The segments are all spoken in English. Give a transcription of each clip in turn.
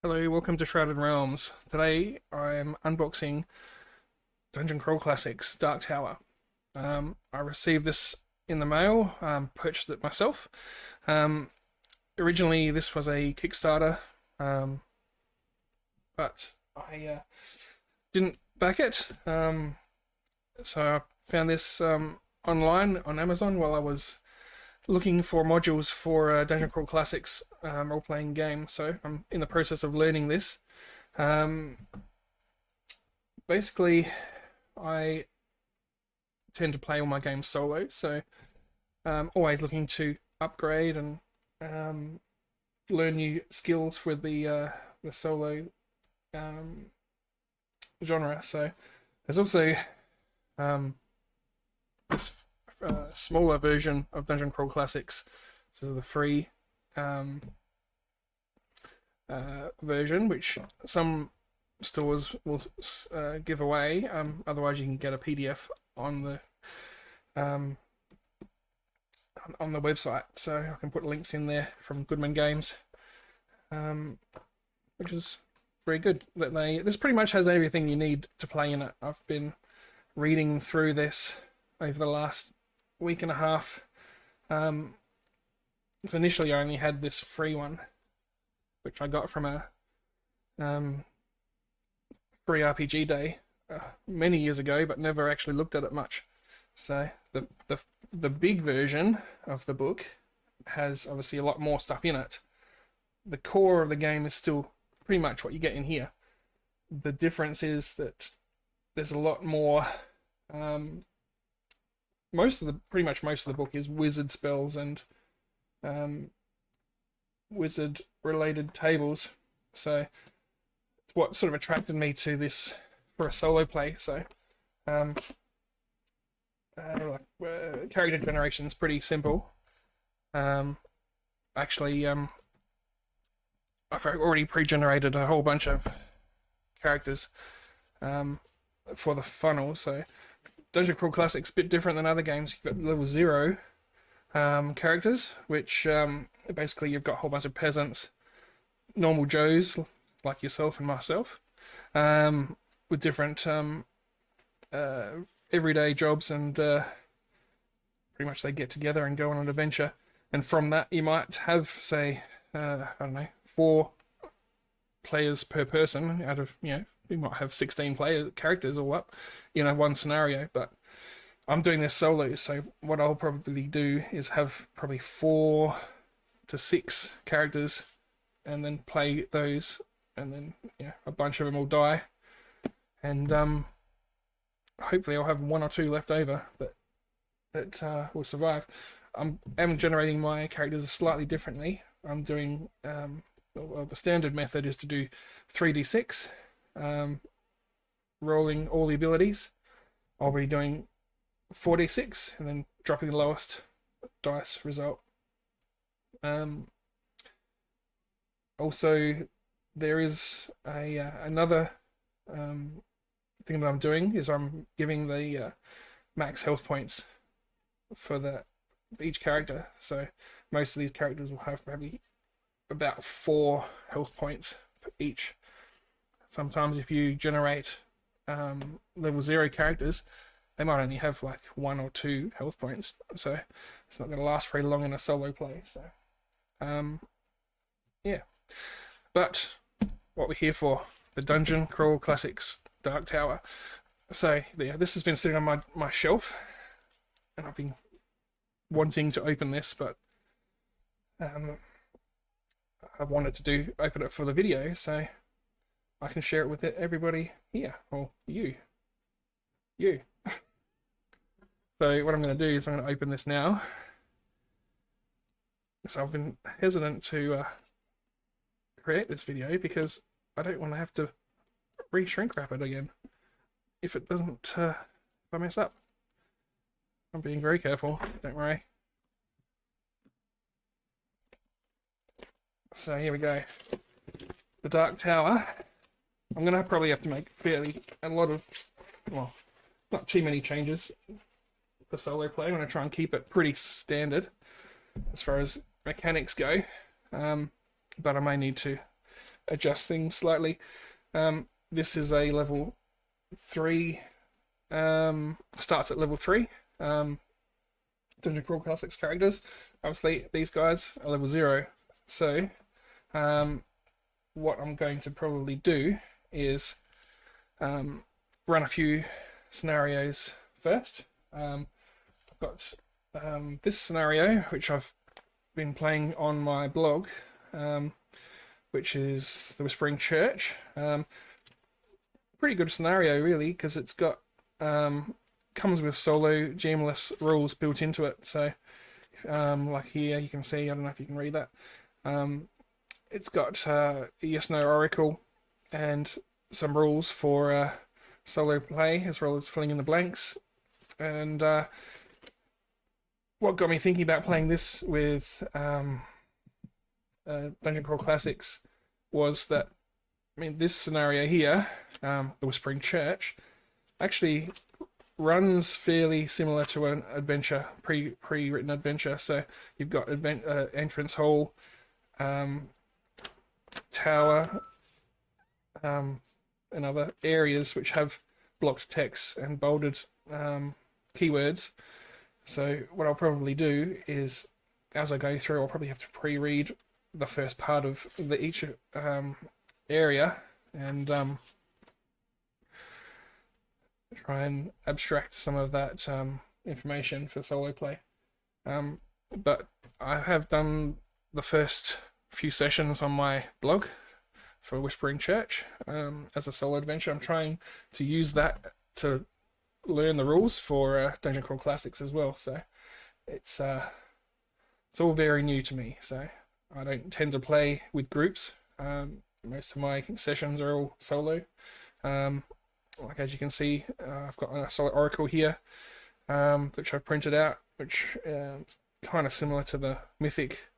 Hello, welcome to Shrouded Realms. Today I'm unboxing Dungeon Crawl Classics Dark Tower. I received this in the mail, purchased it myself. Um, Originally, this was a Kickstarter, um, but I didn't back it. So I found this online on Amazon while I was looking for modules for Dungeon Crawl Classics role-playing game. So I'm in the process of learning this. Um, Basically, I tend to play all my games solo, so always looking to upgrade and um, learn new skills with the solo um, genre. So there's also um, this smaller version of Dungeon Crawl Classics. This is the free um, version, which some stores will give away. Otherwise, you can get a PDF on um, the website. So I can put links in there from Goodman Games, which is very good. This pretty much has everything you need to play in it. I've been reading through this over the last week and a half. So initially, I only had this free one, which I got from a free RPG day many years ago, but never actually looked at it much. So the big version of the book has obviously a lot more stuff in it. The core of the game is still pretty much what you get in here. The difference is that there's a lot more. Pretty much most of the book is wizard spells and wizard related tables. So it's what sort of attracted me to this for a solo play. So character generation is pretty simple. Actually, I've already pre-generated a whole bunch of characters for the funnel. So Dungeon Crawl Classics a bit different than other games. You've got level 0 characters, which basically you've got a whole bunch of peasants, normal Joes like yourself and myself, with different everyday jobs, and pretty much they get together and go on an adventure. And from that, you might have, say, I don't know, 4 players per person out of, you might have 16 player characters all up, one scenario. But I'm doing this solo, so what I'll probably do is have probably 4 to 6 characters and then play those, and then a bunch of them will die, and hopefully I'll have 1 or 2 left over that will survive. I'm generating my characters slightly differently. I'm doing the standard method is to do 3d6, rolling all the abilities. I'll be doing 4d6 and then dropping the lowest dice result. Also, there is another thing that I'm doing is I'm giving the max health points for each character. So most of these characters will have probably about 4 health points for each. Sometimes if you generate level 0 characters, they might only have like 1 or 2 health points, so it's not going to last very long in a solo play. So yeah, but what we're here for, the Dungeon Crawl Classics Dark Tower. So yeah, this has been sitting on my shelf, and I've been wanting to open this, but I wanted to open it for the video so I can share it with everybody here, or you. So what I'm going to do is I'm going to open this now. So I've been hesitant to create this video because I don't want to have to re-shrink wrap it again if it doesn't, if I mess up. I'm being very careful, don't worry. So here we go. The Dark Tower. I'm going to probably have to make a lot of, well, not too many changes for solo play. I'm going to try and keep it pretty standard as far as mechanics go. But I may need to adjust things slightly. This is a level 3, starts at level 3. Dungeon Crawl Classics characters. Obviously, these guys are level 0. So, what I'm going to probably do is run a few scenarios first. I've got this scenario, which I've been playing on my blog, which is the Whispering Church. Pretty good scenario, really, because it's got comes with solo GMless rules built into it. So, like here, you can see. I don't know if you can read that. It's got a yes/no oracle and some rules for solo play, as well as filling in the blanks. And what got me thinking about playing this with Dungeon Crawl Classics was that, I mean, this scenario here, the Whispering Church, actually runs fairly similar to an adventure, pre-written adventure. So you've got entrance hall, tower, and other areas which have blocked text and bolded keywords. So what I'll probably do is, as I go through, I'll probably have to pre-read the first part of each area and try and abstract some of that information for solo play. But I have done the first few sessions on my blog for Whispering Church as a solo adventure. I'm trying to use that to learn the rules for Dungeon Crawl Classics as well. So it's all very new to me. So I don't tend to play with groups. Most of my sessions are all solo. Like as you can see, I've got a solid oracle here, which I've printed out, which is kind of similar to the Mythic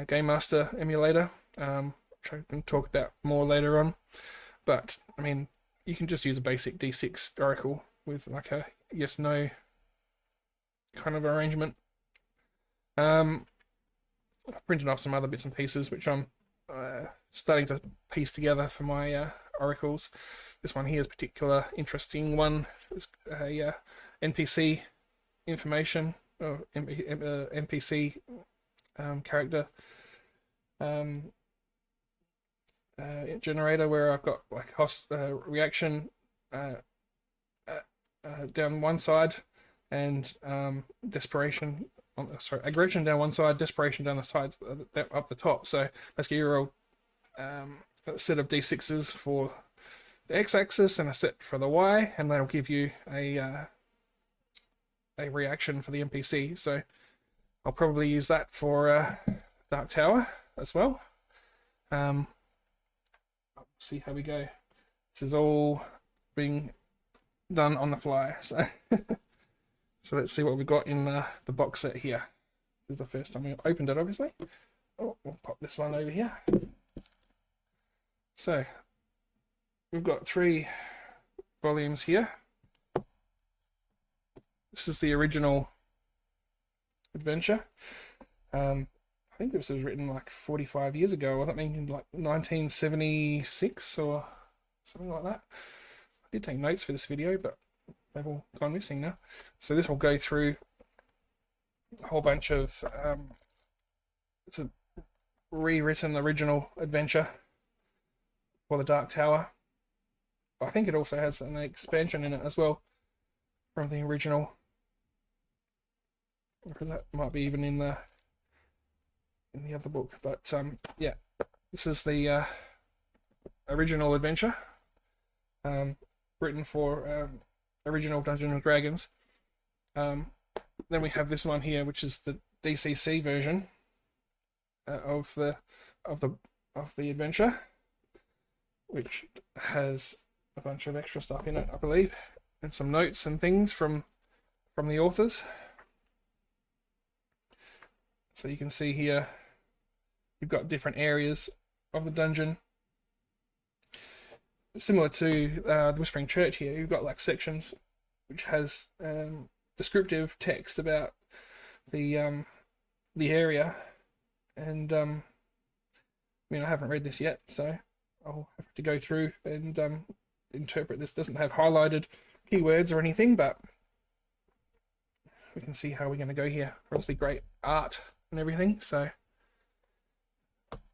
Game Master emulator, which I can talk about more later on. But I mean, you can just use a basic D6 oracle with like a yes/no kind of arrangement. I've printed off some other bits and pieces, which I'm starting to piece together for my oracles. This one here is a particular interesting one. It's a NPC information, or NPC character generator, where I've got like reaction down one side and desperation. Aggression down one side, desperation down the sides, up the top. So basically, you roll a set of d6s for the x-axis and a set for the y, and that'll give you a reaction for the NPC. So I'll probably use that for Dark Tower as well. See how we go. This is all being done on the fly. So so let's see what we've got in the box set here. This is the first time we opened it, obviously. Oh, we'll pop this one over here. So we've got 3 volumes here. This is the original adventure. I think this was written like 45 years ago, or something, in like 1976 or something like that. I did take notes for this video, but they've all gone missing now. So this will go through a whole bunch of it's a rewritten original adventure for the Dark Tower. I think it also has an expansion in it as well from the original. That might be even in the other book, but yeah, this is the original adventure, written for original Dungeons and Dragons. Then we have this one here, which is the DCC version of the adventure, which has a bunch of extra stuff in it, I believe, and some notes and things from the authors. So you can see here, you've got different areas of the dungeon. Similar to the Whispering Church here, you've got like sections which has descriptive text about the area, and mean, I haven't read this yet, so I'll have to go through and interpret this. Doesn't have highlighted keywords or anything, but we can see how we're going to go here. Obviously, great art and everything, so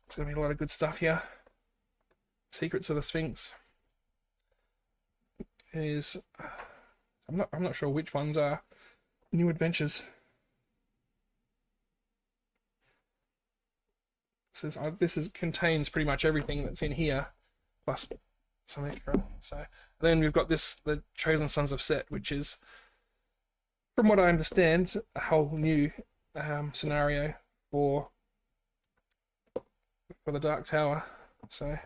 it's going to be a lot of good stuff here. Secrets of the Sphinx is I'm not sure which ones are new adventures. This contains pretty much everything that's in here, plus some extra. So then we've got the Chosen Sons of Set, which is, from what I understand, a whole new scenario for the Dark Tower. So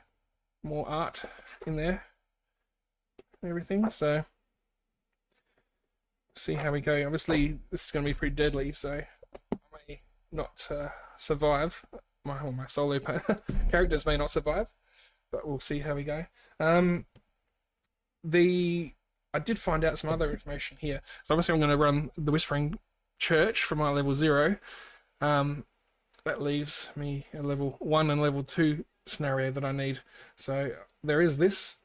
more art in there and everything. So see how we go. Obviously, this is going to be pretty deadly, so I may not survive. My solo characters may not survive, but we'll see how we go. I did find out some other information here. So obviously I'm going to run the Whispering Church for my level 0. That leaves me a level 1 and level 2 scenario that I need. So there is this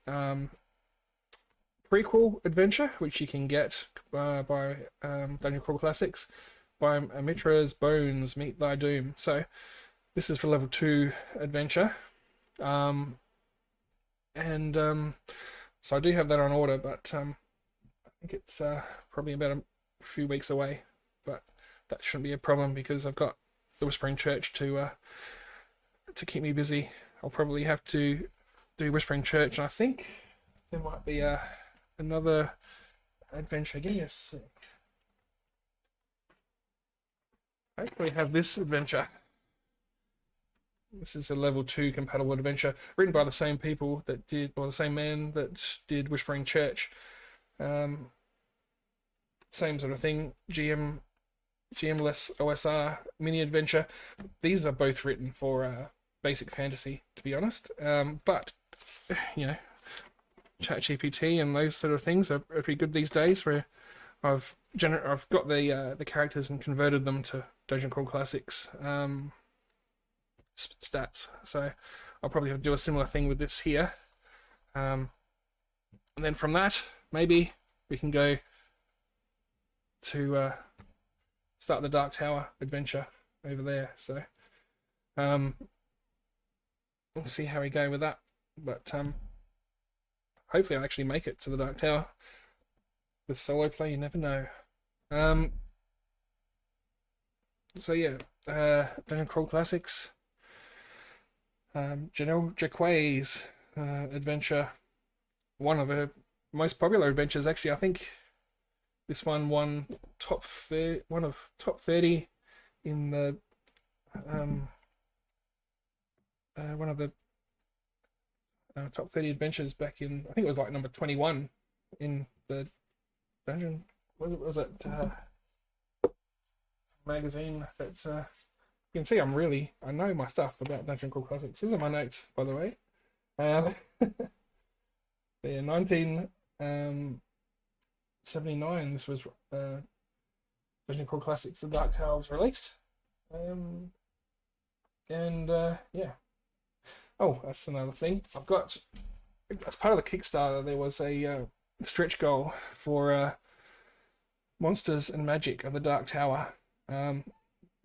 prequel adventure, which you can get by Dungeon Crawl Classics, by Amitra's Bones, Meet Thy Doom. So this is for level 2 adventure. So I do have that on order, but I think it's probably about a few weeks away. But that shouldn't be a problem because I've got the Whispering Church to keep me busy. I'll probably have to do Whispering Church, and I think there might be another adventure. Give me a sec. I actually have this adventure. This is a level 2 compatible adventure written by the same people that did, or the same man that did Whispering Church. Same sort of thing. GM-less OSR mini adventure. These are both written for basic fantasy, to be honest. But you know, ChatGPT and those sort of things are pretty good these days. Where I've got the characters and converted them to Dungeon Crawl Classics stats. So I'll probably have to do a similar thing with this here. And then from that, maybe we can go to start the Dark Tower adventure over there. So we'll see how we go with that. But hopefully I'll actually make it to the Dark Tower. With solo play, you never know. So yeah, Dungeon Crawl Classics. Janelle Jacquet's adventure, one of her most popular adventures. Actually, I think this one won top 30 in the one of the top 30 adventures back in. I think it was like number 21 in the dungeon. What was it? Magazine. That's you can see I know my stuff about Dungeon Crawl Classics. These are my notes, by the way. Yeah, 1979. This was Dungeon Crawl Classics: The Dark Tower was released. Yeah. Oh, that's another thing. I've got, as part of the Kickstarter, there was a stretch goal for Monsters and Magic of the Dark Tower.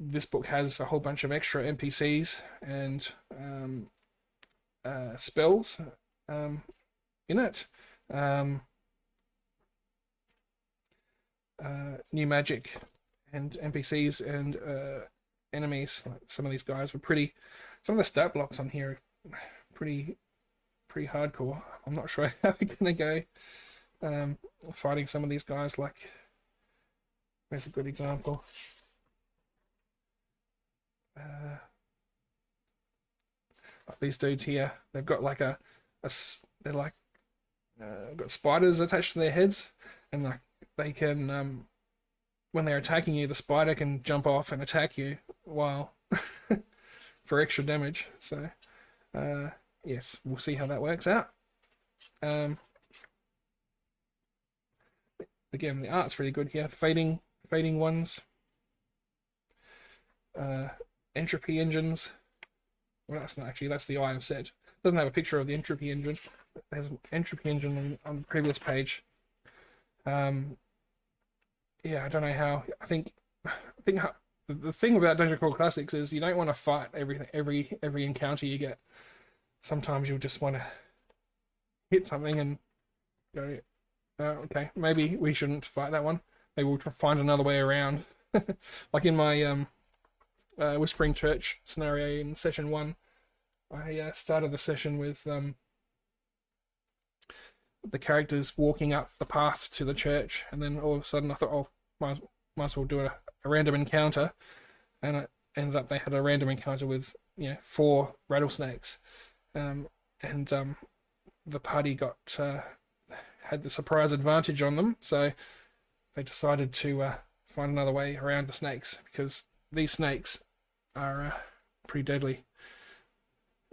This book has a whole bunch of extra NPCs and spells in it. New magic and NPCs and enemies. Like some of these guys were some of the stat blocks on here are pretty hardcore. I'm not sure how we're gonna go fighting some of these guys. Like, where's a good example? Like these dudes here, they've got like they're like got spiders attached to their heads, and like they can when they're attacking you, the spider can jump off and attack you while for extra damage. So yes, we'll see how that works out. Again, the art's really good here. Fading ones. Entropy engines, Well, that's not actually, that's the Eye of Set. Doesn't have a picture of the Entropy Engine. There's an Entropy Engine on the previous page. Yeah, I don't know how. The thing about Dungeon Crawl Classics is you don't want to fight every encounter you get. Sometimes you'll just want to hit something and go, okay, maybe we shouldn't fight that one. Maybe we'll try to find another way around. Like in my Whispering Church scenario in session 1, I started the session with the characters walking up the path to the church, and then all of a sudden I thought, oh, might as well do a random encounter, and it ended up they had a random encounter with 4 rattlesnakes, and the party got had the surprise advantage on them, so they decided to find another way around the snakes, because these snakes are pretty deadly.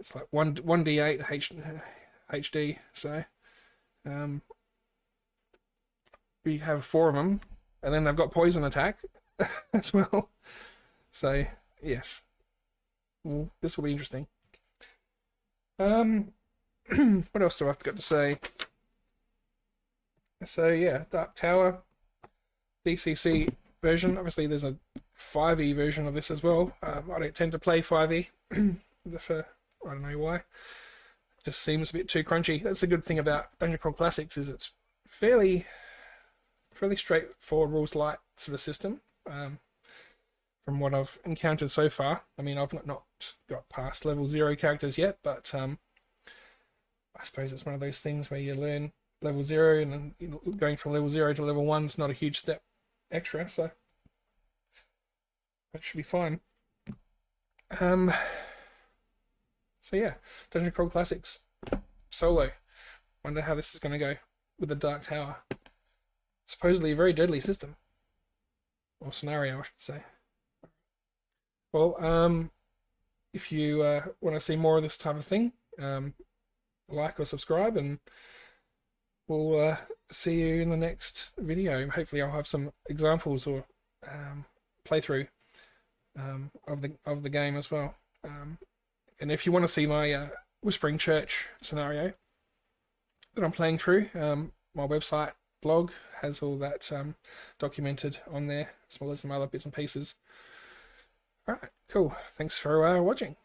It's like 1d8 HD, so we have 4 of them, and then they've got poison attack as well. So yes, well, this will be interesting. What else do I've got to say? So yeah, Dark Tower DCC version. Obviously, there's a 5e version of this as well. I don't tend to play 5e for I don't know why. It just seems a bit too crunchy. That's the good thing about Dungeon Crawl Classics, is it's fairly straightforward, rules light sort of system. From what I've encountered so far. I mean, I've not got past level 0 characters yet, but I suppose it's one of those things where you learn level 0, and then going from level 0 to level 1 is not a huge step extra, so that should be fine. So yeah, Dungeon Crawl Classics solo. Wonder how this is going to go with the Dark Tower. Supposedly a very deadly system, or scenario, I should say. Well, if you want to see more of this type of thing, like or subscribe, and we'll see you in the next video. Hopefully I'll have some examples or playthrough of the game as well. And if you want to see my Whispering Church scenario that I'm playing through, my website blog has all that documented on there, as well as some other bits and pieces. Alright, cool. Thanks for watching.